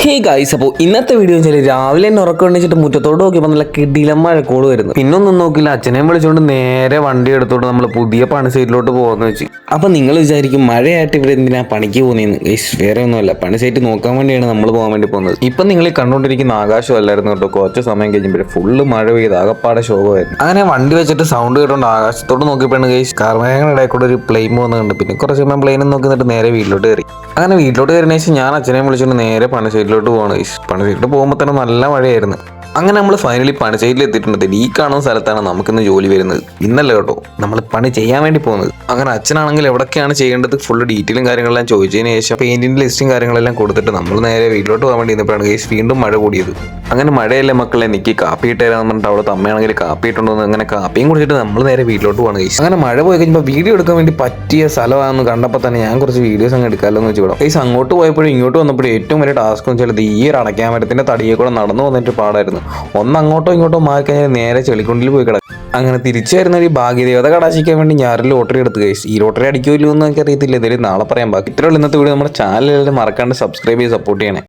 Hey guys, അപ്പോൾ ഇന്നത്തെ video വെച്ചാൽ രാവിലെ തന്നെ ഉറക്കം എണ്ണിച്ചിട്ട് മുറ്റത്തോട്ട് നോക്കിയപ്പോൾ നല്ല കിടിലം മഴക്കോള് വരുന്നു. പിന്നൊന്നും നോക്കില്ല, അച്ഛനെയും വിളിച്ചുകൊണ്ട് നേരെ വണ്ടി എടുത്തോണ്ട് നമ്മൾ പുതിയ പണി സൈറ്റിലോട്ട് പോകുന്ന വെച്ച്. അപ്പം നിങ്ങൾ വിചാരിക്കും മഴയായിട്ട് ഇവിടെ എന്തിനാ പണിക്ക് പോകുന്നതെന്ന്. ഗൈസ്, വേറെ ഒന്നുമല്ല, പണി സൈറ്റ് നോക്കാൻ വേണ്ടിയാണ് നമ്മൾ പോകാൻ വേണ്ടി പോകുന്നത്. ഇപ്പം നിങ്ങൾ ഈ കണ്ടുകൊണ്ടിരിക്കുന്ന ആകാശമല്ലായിരുന്നു കേട്ടോ. കുറച്ച് സമയം കഴിഞ്ഞപ്പോൾ ഫുള്ള് മഴ പെയ്ത് ആകപ്പാടെ ശോകമായിരുന്നു. അങ്ങനെ വണ്ടി വെച്ചിട്ട് സൗണ്ട് കേട്ടോണ്ട് ആകാശത്തോട്ട് നോക്കിയപ്പോഴാണ് ഗൈസ് കാർമേഘങ്ങളുടെ ഇടയിൽ കൂടെ ഒരു പ്ലെയിൻ പോകുന്നുണ്ട്. പിന്നെ കുറച്ച് സമയം പ്ലെയിനും നോക്കി നിന്നിട്ട് നേരെ വീട്ടിലോട്ട് കയറി. അങ്ങനെ വീട്ടിലോട്ട് കയറിയ ശേഷം ഞാൻ അച്ഛനെയും വിളിച്ചുകൊണ്ട് നേരെ പണി സൈറ്റിലോട്ട് പോകണം. പണി സൈറ്റിൽ പോകുമ്പോൾ തന്നെ നല്ല മഴയായിരുന്നു. അങ്ങനെ നമ്മൾ ഫൈനലി പണി സൈറ്റിൽ എത്തിയിട്ടുണ്ട്. ഈ കാണുന്ന സ്ഥലത്താണ് നമുക്കിന്ന് ജോലി വരുന്നത്. ഇന്നല്ല കേട്ടോ, നമ്മൾ പണി ചെയ്യാൻ വേണ്ടി പോകുന്നത്. അങ്ങനെ അച്ഛനാണെങ്കിൽ എവിടെയൊക്കെയാണ് ചെയ്യേണ്ടത് ഫുള്ള് ഡീറ്റെയിലും കാര്യങ്ങളെല്ലാം ചോദിച്ചതിന് ശേഷം പെയിന്റിന്റെ ലിസ്റ്റും കാര്യങ്ങളെല്ലാം കൊടുത്തിട്ട് നമ്മൾ നേരെ വീട്ടിലോട്ട് പോകാൻ വേണ്ടി ഇരുന്നപ്പോഴാണ് ഗൈസ് വീണ്ടും മഴ കൂടിയത്. അങ്ങനെ മഴയല്ലേ മക്കളെ, എനിക്ക് കാപ്പി ഇട്ടാരാന്ന് പറഞ്ഞിട്ട് അവിടുത്തെ അമ്മയാണെങ്കിൽ കാപ്പി ഇട്ടുണ്ടോന്ന് അങ്ങനെ കാപ്പിയും കുടിച്ചിട്ട് നമ്മൾ നേരെ വീട്ടിലോട്ട് പോകണം ഗൈസ്. അങ്ങനെ മഴ പോയി കഴിഞ്ഞപ്പോൾ വീഡിയോ എടുക്കാൻ വേണ്ടി പറ്റിയ സ്ഥലമാണെന്ന് കണ്ടപ്പോൾ തന്നെ ഞാൻ കുറച്ച് വീഡിയോസ് അങ്ങ് എടുക്കാമല്ലോ എന്ന് വെച്ചു. ഗൈസ് അങ്ങോട്ട് പോയപ്പോഴും ഇങ്ങോട്ട് വന്നപ്പോഴും ഏറ്റവും വലിയ ടാസ്ക് എന്ന് വെച്ചാൽ ഈ ഒരു അടയ്ക്കാൻ മരത്തിന്റെ തടിയെ കൂടെ നടന്നു വന്നിട്ട് പാടായിരുന്നു. ഒന്ന് അങ്ങോട്ടോ ഇങ്ങോട്ടോ മാറി കഴിഞ്ഞാൽ നേരെ ചെളിക്കുണ്ടിൽ പോയി കിടക്കും. അങ്ങനെ തിരിച്ചു വരുന്ന ഒരു ഭാഗ്യദേവത കടാശിക്കാൻ വേണ്ടി ഞാൻ ലോട്ടറി എടുത്ത് ഗൈസ്. ഈ ലോട്ടറി അടിക്കുമല്ലോ എന്ന് എനിക്ക് അറിയത്തില്ല, എന്തായാലും നാളെ പറയാൻ. ബാക്കി ഇത്രയുള്ള ഇന്നത്തെ വീഡിയോ. നമ്മുടെ ചാനലിൽ മറക്കാണ്ട് സബ്സ്ക്രൈബ് ചെയ്ത് സപ്പോർട്ട് ചെയ്യണേ.